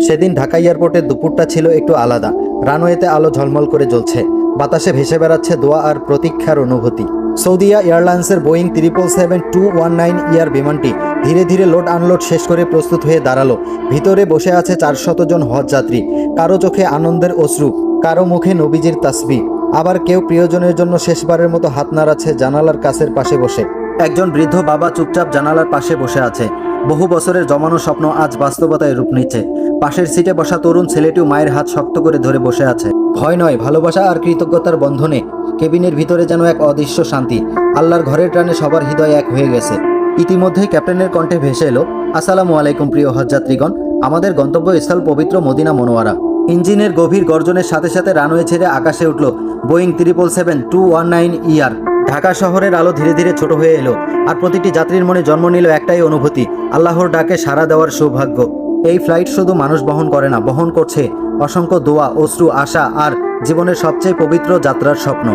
সেদিন ঢাকা এয়ারপোর্টের দুপুরটা ছিল একটু আলাদা। রানওয়েতে আলো ঝলমল করে জ্বলছে, বাতাসে ভেসে বেড়াচ্ছে দোয়া আর প্রতীক্ষার অনুভূতি। সৌদিয়া এয়ারলাইন্সের বোয়িং 777-219 ইয়ার বিমানটি ধীরে ধীরে লোড আনলোড শেষ করে প্রস্তুত হয়ে দাঁড়ালো। ভিতরে বসে আছে 400 জন হজ যাত্রী। কারো চোখে আনন্দের অশ্রু, কারো মুখে নবীজির তাসবিহ, আবার কেউ প্রিয়জনের জন্য শেষবারের মতো হাত নাড়াচ্ছে জানালার কাছের পাশে বসে। একজন বৃদ্ধ বাবা চুপচাপ জানালার পাশে বসে আছে। বহু বছরের জমানো স্বপ্ন আজ বাস্তবতায় রূপ নিচ্ছে। পাশের সিটে বসা তরুণ ছেলেটিও মায়ের হাত শক্ত করে ধরে বসে আছে। ভয় নয়, ভালোবাসা আর কৃতজ্ঞতার বন্ধনে কেবিনের ভিতরে যেন এক অদৃশ্য শান্তি। আল্লাহর ঘরের টানে সবার হৃদয় এক হয়ে গেছে। ইতিমধ্যেই ক্যাপ্টেনের কণ্ঠে ভেসে এলো, আসসালামু আলাইকুম প্রিয় হজযাত্রীগণ, আমাদের গন্তব্যস্থল পবিত্র মদিনা মনোয়ারা। ইঞ্জিনের গভীর গর্জনের সাথে সাথে রানওয়ে ছেড়ে আকাশে উঠল বোয়িং 777-219 ইয়ার। ঢাকা শহরের আলো ধীরে ধীরে ছোট হয়ে এলো, আর প্রতিটি যাত্রীর মনে জন্ম নিল একটাই অনুভূতি, আল্লাহর ডাকে সাড়া দেওয়ার সৌভাগ্য। এই ফ্লাইট শুধু মানুষ বহন করে না, বহন করছে অসংখ্য দোয়া, অশ্রু, আশা আর জীবনের সবচেয়ে পবিত্র যাত্রার স্বপ্ন।